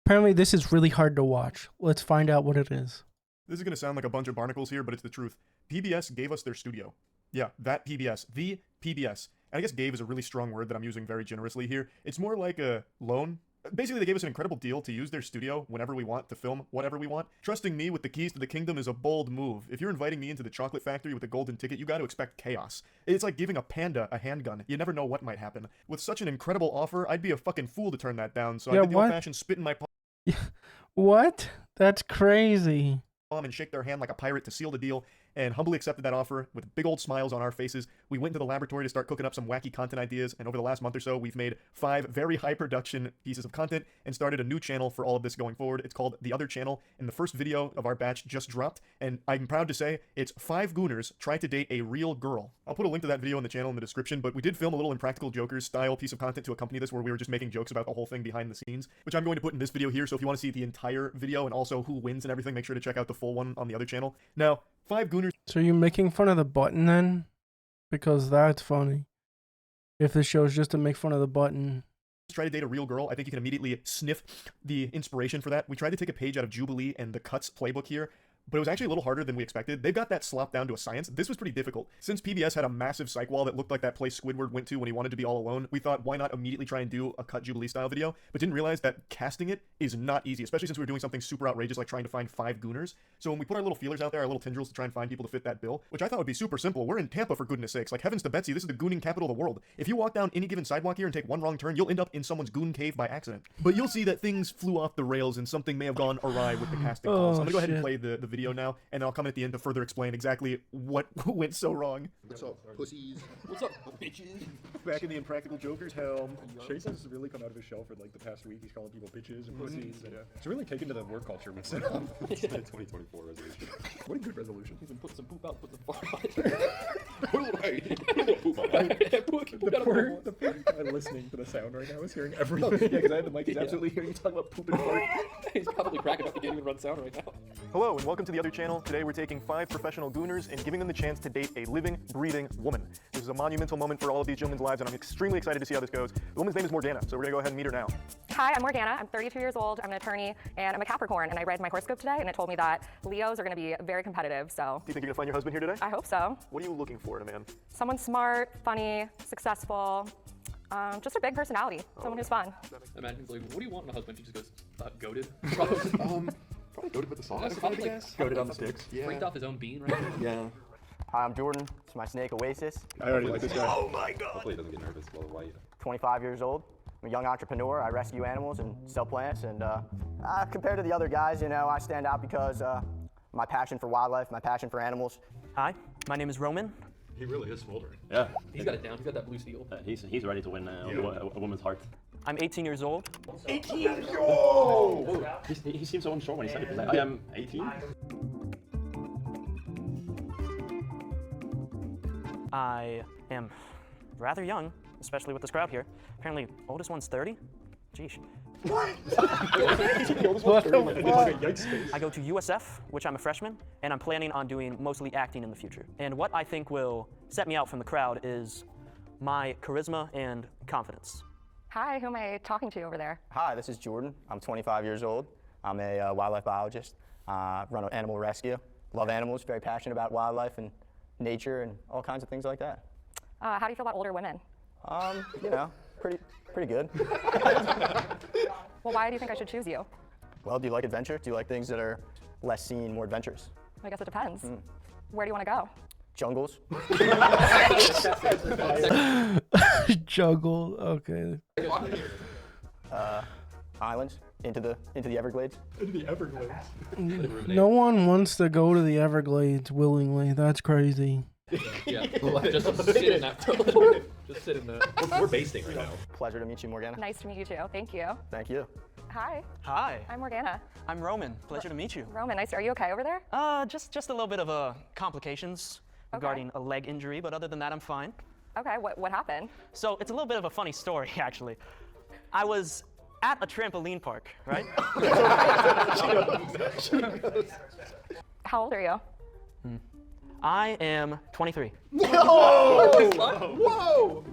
Apparently this is really hard to watch. Let's find out what it is. This is going to sound like a bunch of barnacles here, but it's the truth. PBS gave us their studio. Yeah, that PBS. The PBS. And I guess gave is a really strong word that I'm using very generously here. It's more like a loan. Basically, they gave us an incredible deal to use their studio whenever we want to film whatever we want. Trusting me with the keys to the kingdom is a bold move. If you're inviting me into the chocolate factory with a golden ticket, you got to expect chaos. It's like giving a panda a handgun. You never know what might happen. With such an incredible offer, I'd be a fucking fool to turn that down, so I did the old-fashioned spit in my palm. What? That's crazy. And shake their hand like a pirate to seal the deal, and humbly accepted that offer with big old smiles on our faces. We went into the laboratory to start cooking up some wacky content ideas, and over the last month or so, we've made 5 very high production pieces of content and started a new channel for all of this going forward. It's called The Other Channel, and the first video of our batch just dropped, and I'm proud to say it's 5 gooners try to date a real girl. I'll put a link to that video in the channel in the description, but we did film a little Impractical Jokers style piece of content to accompany this where we were just making jokes about the whole thing behind the scenes, which I'm going to put in this video here, so if you want to see the entire video and also who wins and everything, make sure to check out the full one on the other channel. Now, 5 gooners. So you're making fun of the button then? Because that's funny. If this show is just to make fun of the button. Try to date a real girl. I think you can immediately sniff the inspiration for that. We tried to take a page out of Jubilee and the Cuts playbook here, but it was actually a little harder than we expected. They've got that slopped down to a science. This was pretty difficult. Since PBS had a massive psych wall that looked like that place Squidward went to when he wanted to be all alone, we thought, why not immediately try and do a Cut Jubilee style video, but didn't realize that casting it is not easy, especially since we were doing something super outrageous like trying to find 5 gooners. So when we put our little feelers out there, our little tendrils to try and find people to fit that bill, which I thought would be super simple. We're in Tampa, for goodness sakes. Like, heavens to Betsy, this is the gooning capital of the world. If you walk down any given sidewalk here and take one wrong turn, you'll end up in someone's goon cave by accident. But you'll see that things flew off the rails and something may have gone awry with the casting calls. I'm gonna go ahead and play the video now, and then I'll come in at the end to further explain exactly what went so wrong. What's up, pussies? What's up, bitches? Back in the Impractical Jokers helm. Chase has really come out of his shell for like the past week. He's calling people bitches and pussies. And, it's really taken to the work culture we set up. It's a 2024 resolution. What a good resolution. He's been putting some poop out, put some fart on. Put a little poop on that. The poor guy listening to the sound right now is hearing everything. Yeah, because I have the mic. He's absolutely hearing you talk about poop and fart. He's probably cracking up. He can't even run sound right now. Hello, and welcome to The Other Channel. Today we're taking 5 professional gooners and giving them the chance to date a living, breathing woman. This is a monumental moment for all of these gentlemen's lives, and I'm extremely excited to see how this goes. The woman's name is Morgana, so we're gonna go ahead and meet her now. Hi, I'm Morgana. I'm 32 years old. I'm an attorney, and I'm a Capricorn, and I read my horoscope today, and it told me that Leos are going to be very competitive, so. Do you think you're gonna find your husband here today? I hope so. What are you looking for in a man? Someone smart, funny, successful, just a big personality, someone who's fun. Imagine, like, what do you want in a husband? He just goes, goated. Probably goated with the sauce. That's probably, like, Goated on the sticks. Yeah. Freaked off his own bean, right? Yeah. Hi, I'm Jordan. It's my snake Oasis. I already like this guy. Oh my god. Hopefully he doesn't get nervous while white. 25 years old. I'm a young entrepreneur. I rescue animals and sell plants. And compared to the other guys, you know, I stand out because my passion for wildlife, my passion for animals. Hi, my name is Roman. He really is smoldering. Yeah. He's got it down. He's got that blue steel. He's ready to win a woman's heart. I'm 18 years old. 18? Yo! He seems so unsure when he said it. I am 18. I am rather young, especially with this crowd here. Apparently, oldest one's 30. Jeez. I go to USF, which I'm a freshman, and I'm planning on doing mostly acting in the future. And what I think will set me out from the crowd is my charisma and confidence. Hi, who am I talking to over there? Hi, this is Jordan. I'm 25 years old. I'm a wildlife biologist. Run an animal rescue. Love animals, very passionate about wildlife and nature and all kinds of things like that. How do you feel about older women? You know, pretty good. Well, why do you think I should choose you? Well, do you like adventure? Do you like things that are less seen, more adventurous? I guess it depends. Where do you want to go? Jungles. Jungle, okay. Islands, into the Everglades. Into the Everglades. No one wants to go to the Everglades willingly. That's crazy. Yeah, just sit in that. Just sit in that. We're basting right now. Pleasure to meet you, Morgana. Nice to meet you too. Thank you. Thank you. Hi, Hi, I'm Morgana. I'm Roman. Pleasure to meet you. Roman, nice. Are you okay over there? Just a little bit of complications regarding a leg injury, but other than that, I'm fine. Okay, what happened? So it's a little bit of a funny story, actually. I was at a trampoline park, right? How old are you? I am 23. Whoa! Whoa!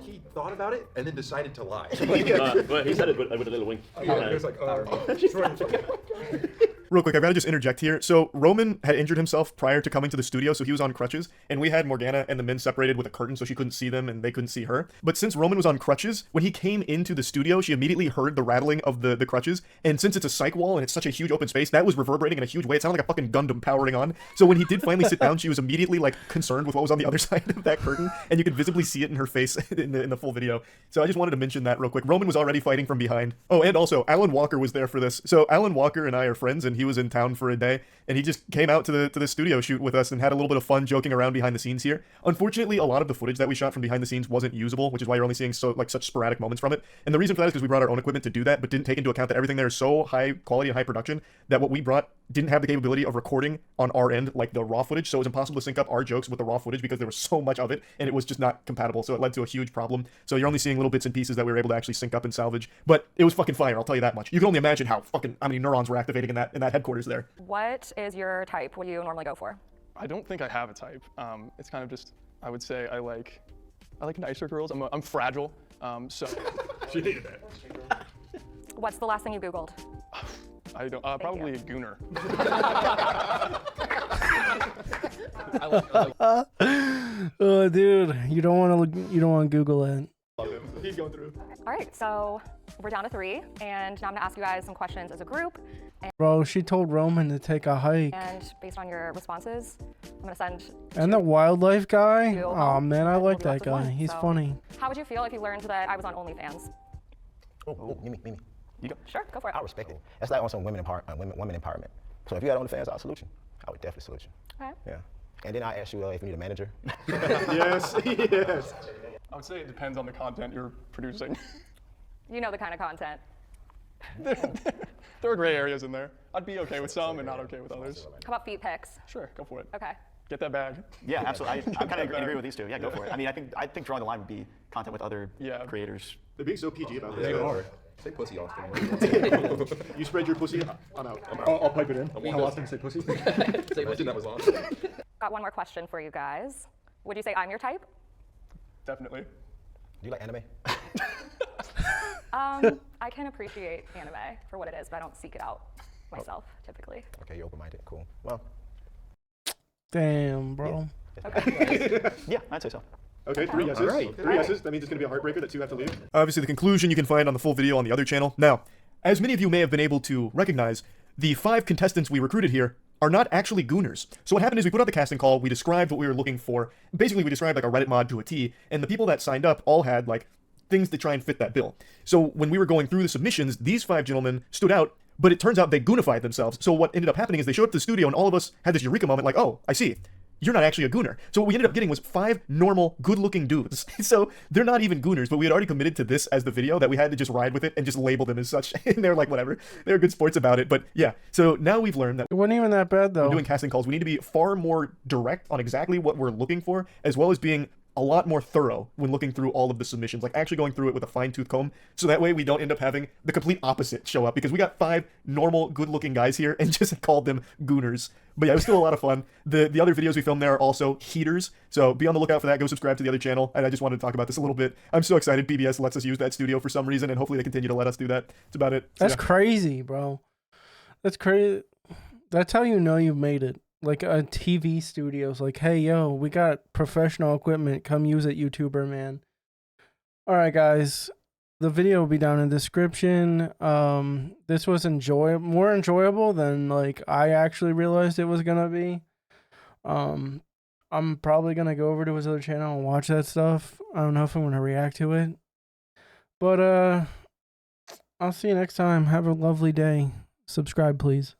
he thought about it and then decided to lie. But he said it with a little wink. Yeah, he was like, Real quick, I've got to just interject here. So Roman had injured himself prior to coming to the studio, so he was on crutches, and we had Morgana and the men separated with a curtain so she couldn't see them and they couldn't see her. But since Roman was on crutches, when he came into the studio, she immediately heard the rattling of the crutches, and since it's a psych wall and it's such a huge open space, that was reverberating in a huge way. It sounded like a fucking Gundam powering on. So when he did finally sit down, she was immediately like concerned with what was on the other side of that curtain, and you could visibly see it in her face in the full video. So I just wanted to mention that real quick. Roman was already fighting from behind. Oh, and also Alan Walker was there for this. So Alan Walker and I are friends, and he was in town for a day, and he just came out to the studio shoot with us and had a little bit of fun joking around behind the scenes here. Unfortunately, a lot of the footage that we shot from behind the scenes wasn't usable, which is why you're only seeing such sporadic moments from it. And the reason for that is because we brought our own equipment to do that, but didn't take into account that everything there is so high quality and high production that what we brought didn't have the capability of recording on our end like the raw footage, so it was impossible to sync up our jokes with the raw footage because there was so much of it, and it was just not compatible, so it led to a huge problem. So you're only seeing little bits and pieces that we were able to actually sync up and salvage, but it was fucking fire, I'll tell you that much. You can only imagine how many neurons were activating in that headquarters there. What is your type? What do you normally go for? I don't think I have a type. It's kind of just, I would say I like nicer girls. I'm fragile, so. she hated that. What's the last thing you Googled? I don't, probably a gooner. Oh, dude, you don't want to Google it. He's going through. All right, so we're down to 3, and now I'm gonna ask you guys some questions as a group. Bro, she told Roman to take a hike. And based on your responses, I'm gonna send. And the wildlife guy? You. Oh man, I like We'll that do lots of guy. fun, He's so. funny. How would you feel if you learned that I was on OnlyFans? Oh, Mimi. You go. Sure, go for it. I respect it. That's like on some women empowerment. So if you got OnlyFans, I'll salute you. I would definitely salute you. Okay. Yeah. And then I ask you if you need a manager. Yes, yes. I would say it depends on the content you're producing. You know the kind of content. There are gray areas in there. I'd be okay with some and not okay with others. How about feet pics? Sure, go for it. Okay. Get that bag. Yeah, absolutely. I kind of agree with these two. Yeah, go for it. I mean, I think drawing the line would be content with other creators. They're being so PG about this. They are. Say pussy, Austin. You spread your pussy, I'm out. I'll pipe it in. How often say pussy? Imagine that was on. Got one more question for you guys. Would you say I'm your type? Definitely. Do you like anime? I can appreciate anime for what it is, but I don't seek it out myself, typically. Okay, you're open-minded. Cool. Well. Damn, bro. Yeah, I'd say so. Okay, 3 yeses. All right. 3 yeses. That means it's going to be a heartbreaker that 2 have to leave. Obviously, the conclusion you can find on the full video on the other channel. Now, as many of you may have been able to recognize, the 5 contestants we recruited here are not actually gooners. So what happened is we put out the casting call, we described what we were looking for. Basically, we described like a Reddit mod to a T, and the people that signed up all had like things to try and fit that bill. So when we were going through the submissions, these 5 gentlemen stood out, but it turns out they goonified themselves. So what ended up happening is they showed up to the studio and all of us had this eureka moment like, oh, I see. You're not actually a gooner. So what we ended up getting was 5 normal, good-looking dudes. So they're not even gooners, but we had already committed to this as the video that we had to just ride with it and just label them as such. And they're like, whatever. They're good sports about it. But yeah, so now we've learned that It wasn't even that bad though. when doing casting calls, we need to be far more direct on exactly what we're looking for, as well as being a lot more thorough when looking through all of the submissions, like actually going through it with a fine-tooth comb, so that way we don't end up having the complete opposite show up, because we got 5 normal, good-looking guys here and just called them gooners. But yeah, it was still a lot of fun. The other videos we filmed there are also heaters, so be on the lookout for that. Go subscribe to the other channel, and I just wanted to talk about this a little bit. I'm so excited PBS lets us use that studio for some reason, and hopefully they continue to let us do that. That's about it. So, That's crazy, bro. That's crazy. That's how you know you've made it. Like a TV studio's like, hey, yo, we got professional equipment. Come use it, YouTuber, man. All right, guys. The video will be down in the description. This was more enjoyable than like I actually realized it was gonna be. I'm probably gonna go over to his other channel and watch that stuff. I don't know if I'm gonna react to it. But I'll see you next time. Have a lovely day. Subscribe, please.